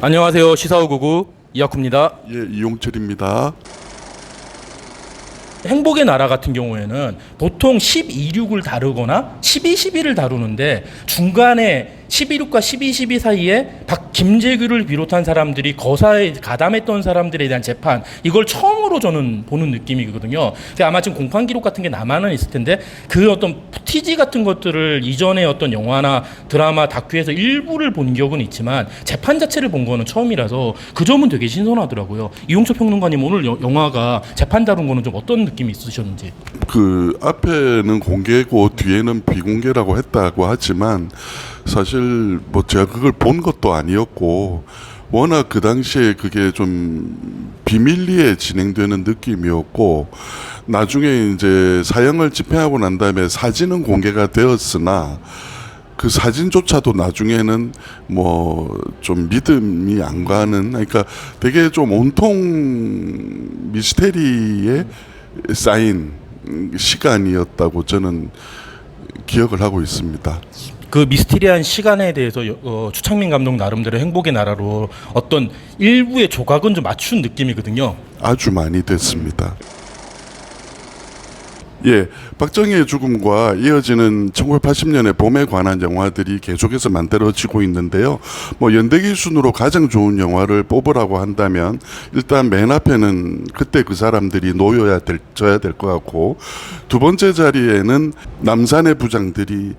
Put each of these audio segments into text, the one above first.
안녕하세요. 시사오구구 이학구입니다. 예, 이용철입니다. 행복의 나라 같은 경우에는 보통 12.6을 다루거나 12.12를 다루는데 중간에 12.6과 12.12 사이에 김재규를 비롯한 사람들이 거사에 가담했던 사람들에 대한 재판, 이걸 처음으로 저는 보는 느낌이거든요. 아마 지금 공판 기록 같은 게 남아는 있을 텐데 그 어떤 푸티지 같은 것들을 이전에 어떤 영화나 드라마, 다큐에서 일부를 본 기억은 있지만 재판 자체를 본 거는 처음이라서 그 점은 되게 신선하더라고요. 이용철 평론가님, 오늘 영화가 재판 다룬 거는 좀 어떤 느낌이 있으셨는지. 그 앞에는 공개고 뒤에는 비공개라고 했다고 하지만 사실 뭐 제가 그걸 본 것도 아니었고 워낙 그 당시에 그게 좀 비밀리에 진행되는 느낌이었고 나중에 이제 사형을 집행하고 난 다음에 사진은 공개가 되었으나 그 사진조차도 나중에는 뭐 좀 믿음이 안 가는, 그러니까 되게 좀 온통 미스테리에 쌓인 시간이었다고 저는 기억을 하고 있습니다. 그 미스티리한 시간에 대해서 추창민 감독 나름대로 행복의 나라로 어떤 일부의 조각은 좀 맞춘 느낌이거든요. 아주 많이 됐습니다. 예, 박정희의 죽음과 이어지는 1980년의 봄에 관한 영화들이 계속해서 만들어지고 있는데요. 뭐 연대 기준으로 가장 좋은 영화를 뽑으라고 한다면 일단 맨 앞에는 그때 그 사람들이 져야 될 것 같고, 두 번째 자리에는 남산의 부장들이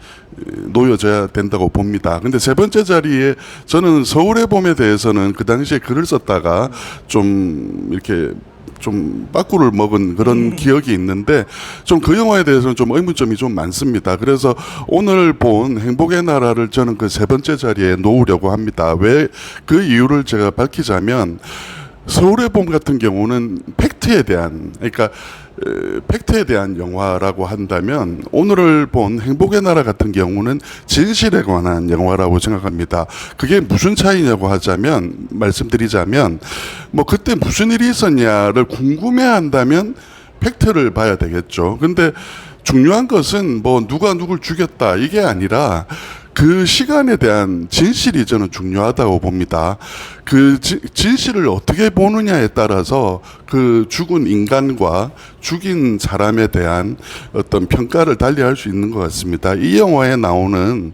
놓여져야 된다고 봅니다. 근데 세 번째 자리에 저는 서울의 봄에 대해서는 그 당시에 글을 썼다가 좀 이렇게 좀 빠꾸를 먹은 그런 기억이 있는데 좀 그 영화에 대해서는 좀 의문점이 좀 많습니다. 그래서 오늘 본 행복의 나라를 저는 그 세 번째 자리에 놓으려고 합니다. 왜 그 이유를 제가 밝히자면 서울의 봄 같은 경우는 팩트에 대한, 그러니까 팩트에 대한 영화라고 한다면 오늘을 본 행복의 나라 같은 경우는 진실에 관한 영화라고 생각합니다. 그게 무슨 차이냐고 말씀드리자면 뭐 그때 무슨 일이 있었냐를 궁금해한다면 팩트를 봐야 되겠죠. 근데 중요한 것은 뭐 누가 누굴 죽였다 이게 아니라 그 시간에 대한 진실이 저는 중요하다고 봅니다. 그 진실을 어떻게 보느냐에 따라서 그 죽은 인간과 죽인 사람에 대한 어떤 평가를 달리할 수 있는 것 같습니다. 이 영화에 나오는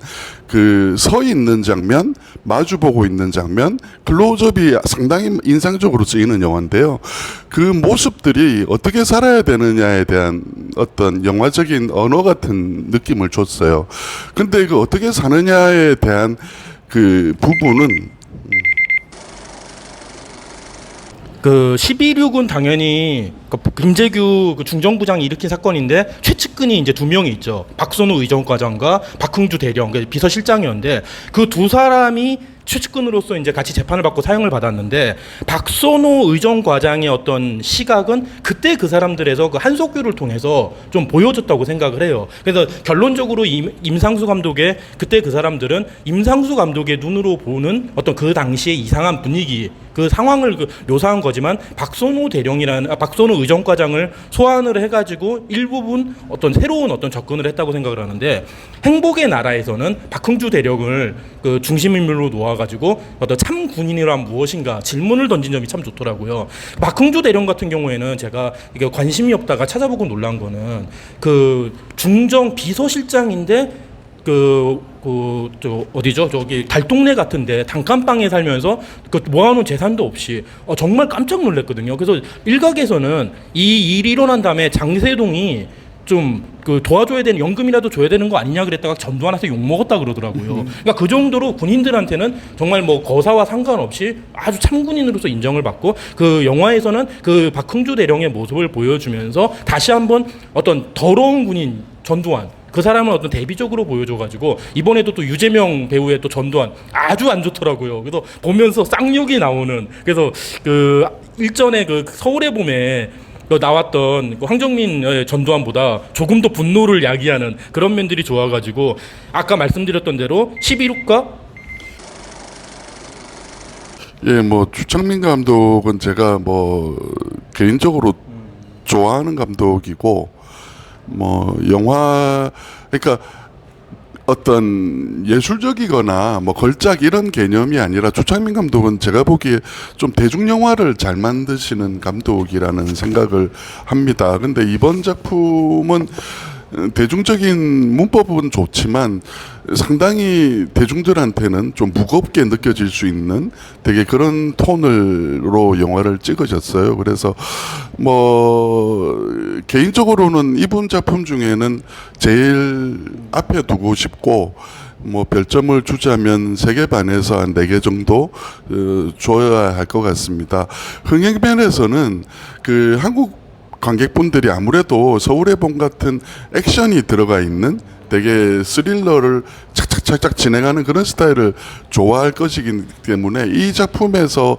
그 서 있는 장면, 마주보고 있는 장면, 클로즈업이 상당히 인상적으로 쓰이는 영화인데요. 그 모습들이 어떻게 살아야 되느냐에 대한 어떤 영화적인 언어 같은 느낌을 줬어요. 근데 그 어떻게 사느냐에 대한 그 부분은 그 12.6은 당연히 김재규 그 중정부장이 일으킨 사건인데 최측근이 이제 두 명이 있죠. 박선우 의정과장과 박흥주 대령, 비서실장이었는데 그 두 사람이 최측근으로서 이제 같이 재판을 받고 사형을 받았는데 박선우 의정과장의 어떤 시각은 그때 그 사람들에서 그 한석규를 통해서 좀 보여줬다고 생각을 해요. 그래서 결론적으로 임상수 감독의 그때 그 사람들은 임상수 감독의 눈으로 보는 어떤 그 당시의 이상한 분위기, 그 상황을 묘사한 거지만 박선우 의정과장을 소환을 해가지고 일부분 어떤 새로운 어떤 접근을 했다고 생각을 하는데, 행복의 나라에서는 박흥주 대령을 그 중심 인물로 놓아가지고 어떤 참 군인이란 무엇인가 질문을 던진 점이 참 좋더라고요. 박흥주 대령 같은 경우에는 제가 이게 관심이 없다가 찾아보고 놀란 거는 그 중정 비서실장인데 어디죠? 저기 달동네 같은데 단칸방에 살면서 그 모아놓은 재산도 없이 정말 깜짝 놀랐거든요. 그래서 일각에서는 이 일이 일어난 다음에 장세동이 좀 그 도와줘야 되는 연금이라도 줘야 되는 거 아니냐 그랬다가 전두환한테 욕 먹었다 그러더라고요. 그러니까 그 정도로 군인들한테는 정말 뭐 거사와 상관없이 아주 참군인으로서 인정을 받고, 그 영화에서는 그 박흥주 대령의 모습을 보여주면서 다시 한번 어떤 더러운 군인 전두환, 그 사람은 어떤 대비적으로 보여줘가지고 이번에도 또 유재명 배우의 또 전두환 아주 안 좋더라고요. 그래서 보면서 쌍욕이 나오는, 그래서 그 일전에 그 서울의 봄에 나왔던 황정민 전두환보다 조금 더 분노를 야기하는 그런 면들이 좋아가지고 아까 말씀드렸던 대로 11.6과 예, 뭐 추창민 감독은 제가 뭐 개인적으로 좋아하는 감독이고 뭐 영화, 그러니까 어떤 예술적이거나 뭐 걸작 이런 개념이 아니라 조창민 감독은 제가 보기에 좀 대중 영화를 잘 만드시는 감독이라는 생각을 합니다. 근데 이번 작품은 대중적인 문법은 좋지만 상당히 대중들한테는 좀 무겁게 느껴질 수 있는 되게 그런 톤으로 영화를 찍으셨어요. 그래서 뭐 개인적으로는 이번 작품 중에는 제일 앞에 두고 싶고 뭐 별점을 주자면 3개 반에서 한 4개 정도 줘야 할 것 같습니다. 흥행면에서는 그 한국 관객분들이 아무래도 서울의 봄 같은 액션이 들어가 있는 되게 스릴러를 착착착착 진행하는 그런 스타일을 좋아할 것이기 때문에 이 작품에서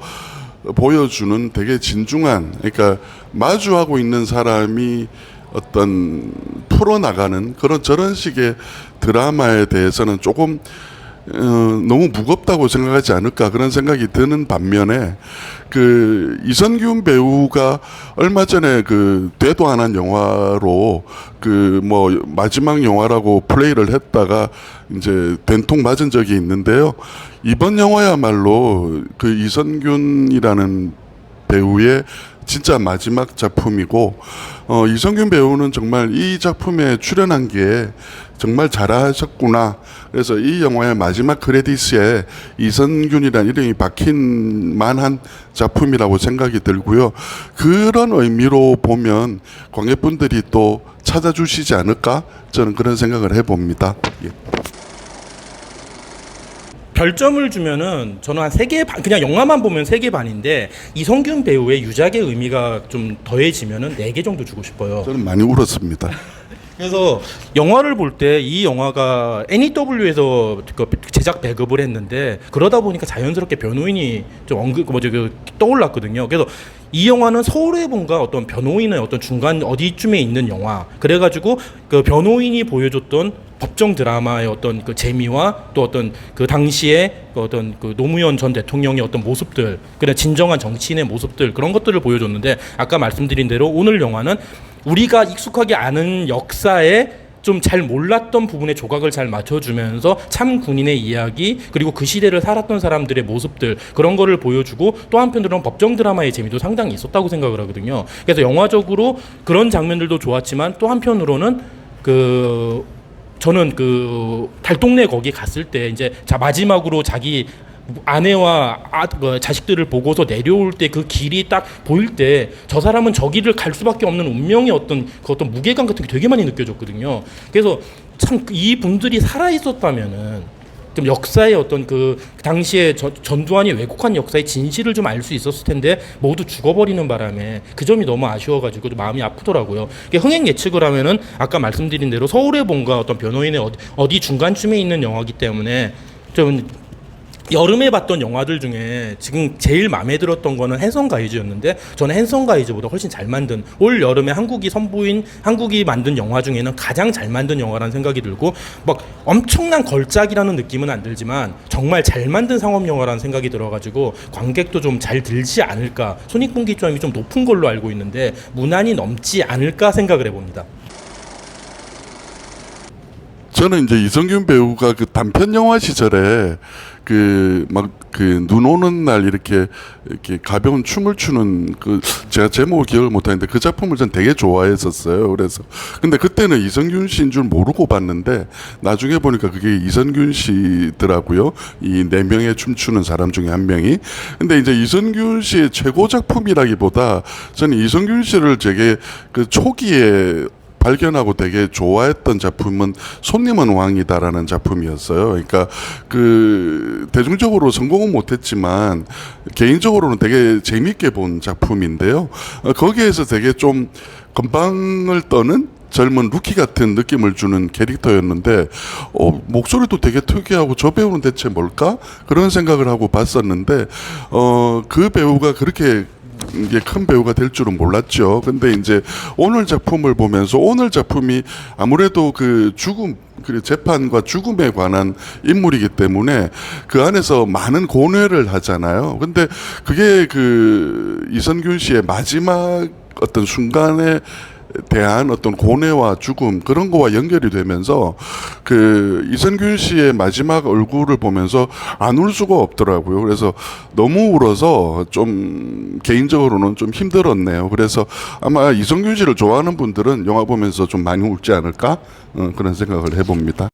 보여주는 되게 진중한, 그러니까 마주하고 있는 사람이 어떤 풀어나가는 그런 저런 식의 드라마에 대해서는 조금 너무 무겁다고 생각하지 않을까 그런 생각이 드는 반면에 그 이선균 배우가 얼마 전에 그 되도 안 한 영화로 그 뭐 마지막 영화라고 플레이를 했다가 이제 된통 맞은 적이 있는데요. 이번 영화야말로 그 이선균이라는 배우의 진짜 마지막 작품이고 이성균 배우는 정말 이 작품에 출연한 게 정말 잘하셨구나. 그래서 이 영화의 마지막 크레딧에 이선균이라는 이름이 박힌 만한 작품이라고 생각이 들고요. 그런 의미로 보면 관객분들이 또 찾아주시지 않을까? 저는 그런 생각을 해봅니다. 예. 별점을 주면은 저는 한 3개 반, 그냥 영화만 보면 3개 반인데 이성균 배우의 유작의 의미가 좀 더해지면은 4개 정도 주고 싶어요. 저는 많이 울었습니다. 그래서 영화를 볼 때 이 영화가 NEW에서 제작 배급을 했는데 그러다 보니까 자연스럽게 변호인이 좀 떠올랐거든요. 그래서 이 영화는 서울의 봄과 어떤 변호인의 어떤 중간 어디쯤에 있는 영화. 그래가지고 그 변호인이 보여줬던 법정 드라마의 어떤 그 재미와 또 어떤 그 당시에 어떤 그 노무현 전 대통령의 어떤 모습들, 그런 진정한 정치인의 모습들 그런 것들을 보여줬는데 아까 말씀드린 대로 오늘 영화는 우리가 익숙하게 아는 역사에 좀 잘 몰랐던 부분에 조각을 잘 맞춰주면서 참 군인의 이야기 그리고 그 시대를 살았던 사람들의 모습들 그런 거를 보여주고 또 한편으로는 법정 드라마의 재미도 상당히 있었다고 생각을 하거든요. 그래서 영화적으로 그런 장면들도 좋았지만 또 한편으로는 저는 그 달동네 거기 갔을 때 이제 마지막으로 자기 아내와 자식들을 보고서 내려올 때 그 길이 딱 보일 때 저 사람은 저 길을 갈 수밖에 없는 운명의 어떤 무게감 같은 게 되게 많이 느껴졌거든요. 그래서 참 이 분들이 살아 있었다면은 좀 역사의 어떤 그 당시에 전두환이 왜곡한 역사의 진실을 좀 알 수 있었을 텐데 모두 죽어버리는 바람에 그 점이 너무 아쉬워가지고 마음이 아프더라고요. 흥행 예측을 하면은 아까 말씀드린 대로 서울의 봄과 어떤 변호인의 어디 중간쯤에 있는 영화이기 때문에 좀 여름에 봤던 영화들 중에 지금 제일 마음에 들었던 거는 핸섬 가이즈였는데 저는 핸섬 가이즈보다 훨씬 잘 만든 올 여름에 한국이 만든 영화 중에는 가장 잘 만든 영화라는 생각이 들고 막 엄청난 걸작이라는 느낌은 안 들지만 정말 잘 만든 상업 영화라는 생각이 들어가지고 관객도 좀 잘 들지 않을까, 손익분기점이 좀 높은 걸로 알고 있는데 무난히 넘지 않을까 생각을 해봅니다. 저는 이제 이성균 배우가 그 단편 영화 시절에 눈 오는 날 이렇게 가벼운 춤을 추는 제가 제목을 기억을 못하는데 그 작품을 전 되게 좋아했었어요. 그래서 근데 그때는 이성균 씨인 줄 모르고 봤는데 나중에 보니까 그게 이성균 씨더라고요. 이 4명의 춤추는 사람 중에 한 명이. 근데 이제 이성균 씨의 최고 작품이라기보다 저는 이성균 씨를 되게 그 초기에 발견하고 되게 좋아했던 작품은 손님은 왕이다라는 작품이었어요. 그러니까 그 대중적으로 성공은 못했지만 개인적으로는 되게 재밌게 본 작품인데요. 거기에서 되게 좀 건방을 떠는 젊은 루키 같은 느낌을 주는 캐릭터였는데 목소리도 되게 특이하고 저 배우는 대체 뭘까? 그런 생각을 하고 봤었는데 그 배우가 그렇게 이게 큰 배우가 될 줄은 몰랐죠. 근데 이제 오늘 작품을 보면서 오늘 작품이 아무래도 그 재판과 죽음에 관한 인물이기 때문에 그 안에서 많은 고뇌를 하잖아요. 근데 그게 그 이선균 씨의 마지막 어떤 순간에 대한 어떤 고뇌와 죽음 그런 거와 연결이 되면서 그 이선균 씨의 마지막 얼굴을 보면서 안 울 수가 없더라고요. 그래서 너무 울어서 좀 개인적으로는 좀 힘들었네요. 그래서 아마 이선균 씨를 좋아하는 분들은 영화 보면서 좀 많이 울지 않을까 그런 생각을 해봅니다.